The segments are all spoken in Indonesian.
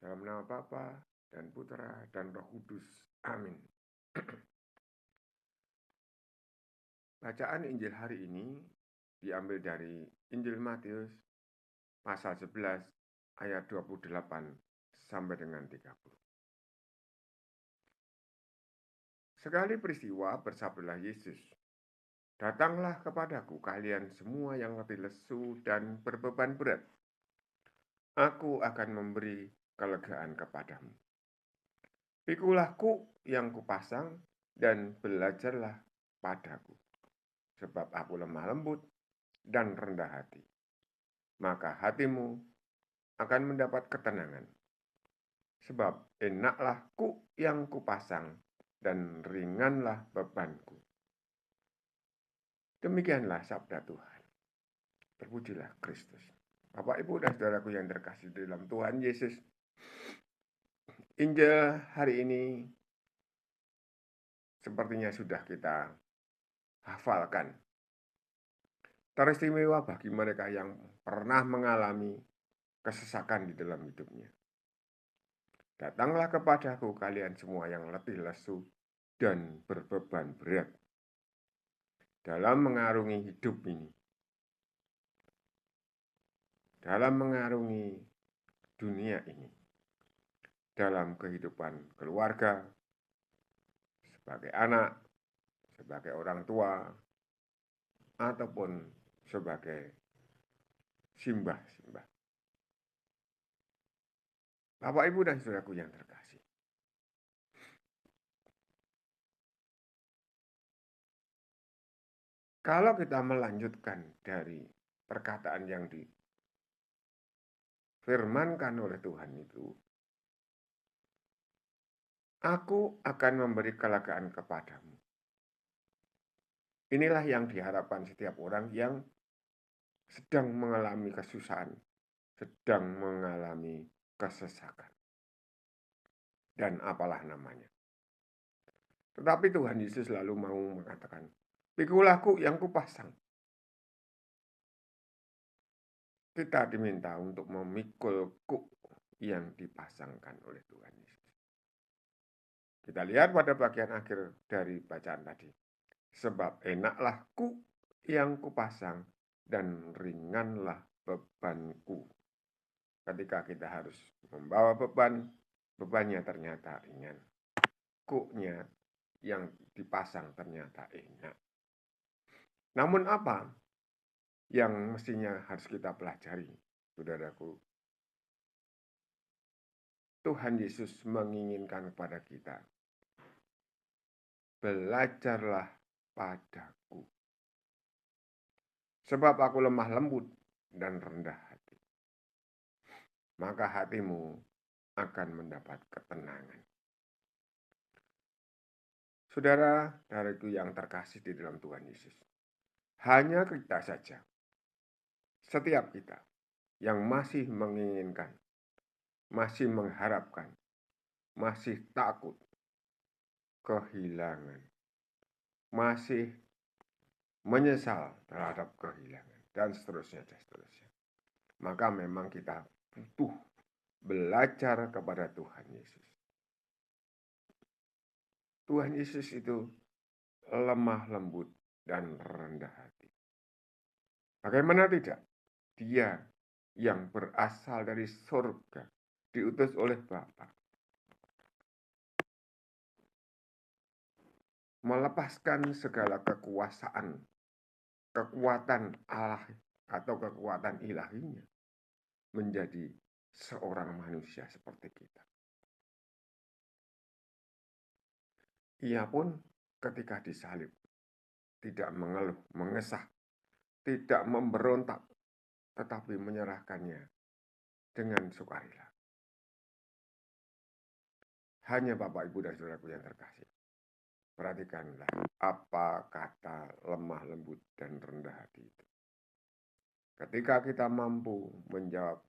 Dalam nama Bapa dan Putra dan Roh Kudus. Amin. Bacaan Injil hari ini diambil dari Injil Matius pasal 11 ayat 28 sampai dengan 30. Sekali peristiwa bersabdalah Yesus, "Datanglah kepadaku kalian semua yang letih lesu dan berbeban berat. Aku akan memberi kelegaan kepadamu. Pikulah kuk yang kupasang dan belajarlah padaku, sebab aku lemah lembut dan rendah hati. Maka hatimu akan mendapat ketenangan. Sebab enaklah kuk yang kupasang dan ringanlah bebanku." Demikianlah sabda Tuhan. Terpujilah Kristus. Bapak, Ibu, dan saudaraku yang terkasih dalam Tuhan Yesus, Injil hari ini sepertinya sudah kita hafalkan. Teristimewa bagi mereka yang pernah mengalami kesesakan di dalam hidupnya. Datanglah kepadaku kalian semua yang letih lesu dan berbeban berat dalam mengarungi hidup ini, dalam mengarungi dunia ini, dalam kehidupan keluarga, sebagai anak, sebagai orang tua, ataupun sebagai simbah-simbah. Bapak, Ibu, dan saudaraku yang terkasih, kalau kita melanjutkan dari perkataan yang difirmankan oleh Tuhan itu, aku akan memberi kelegaan kepadamu. Inilah yang diharapkan setiap orang yang sedang mengalami kesusahan, sedang mengalami kesesakan, dan apalah namanya. Tetapi Tuhan Yesus selalu mau mengatakan, "Pikulah kuk yang kupasang." Kita diminta untuk memikul kuk yang dipasangkan oleh Tuhan Yesus. Kita lihat pada bagian akhir dari bacaan tadi. Sebab enaklah kuk yang kupasang dan ringanlah bebanku. Ketika kita harus membawa beban, bebannya ternyata ringan. Kuknya yang dipasang ternyata enak. Namun apa yang mestinya harus kita pelajari, saudaraku? Tuhan Yesus menginginkan kepada kita, belajarlah padaku. Sebab aku lemah lembut dan rendah hati. Maka hatimu akan mendapat ketenangan. Saudara-saudaraku yang terkasih di dalam Tuhan Yesus, hanya kita saja, setiap kita yang masih menginginkan, masih mengharapkan, masih takut kehilangan, masih menyesal terhadap kehilangan, dan seterusnya, dan seterusnya. Maka memang kita butuh belajar kepada Tuhan Yesus. Tuhan Yesus itu lemah lembut dan rendah hati. Bagaimana tidak? Dia yang berasal dari surga, diutus oleh Bapa, melepaskan segala kekuasaan, kekuatan Allah atau kekuatan ilahinya, menjadi seorang manusia seperti kita. Ia pun ketika disalib tidak mengeluh, mengesah, tidak memberontak, tetapi menyerahkannya dengan sukarela. Hanya Bapak, Ibu, dan saudaraku yang terkasih, perhatikanlah apa kata lemah lembut dan rendah hati itu. Ketika kita mampu menjawab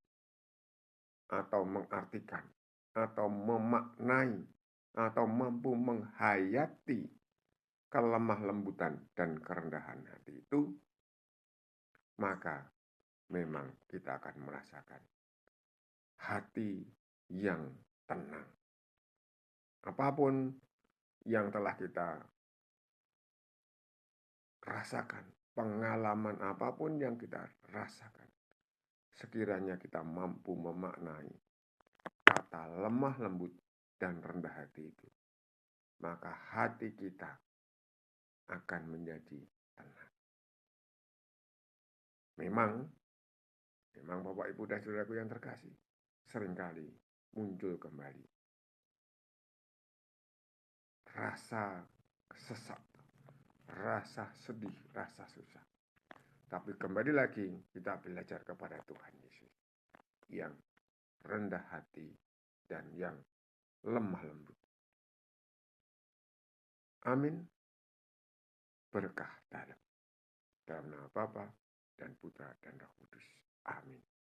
atau mengartikan atau memaknai atau mampu menghayati kelemah lembutan dan kerendahan hati itu, maka memang kita akan merasakan hati yang tenang. Apapun yang telah kita rasakan, pengalaman apapun yang kita rasakan, sekiranya kita mampu memaknai kata lemah lembut dan rendah hati itu, maka hati kita akan menjadi tenang. Memang Bapak Ibu dan Saudaraku yang terkasih, seringkali muncul kembali rasa sesak, rasa sedih, rasa susah. Tapi kembali lagi kita belajar kepada Tuhan Yesus yang rendah hati dan yang lemah lembut. Amin. Berkah dalam nama Bapa dan Putra dan Roh Kudus. Amin.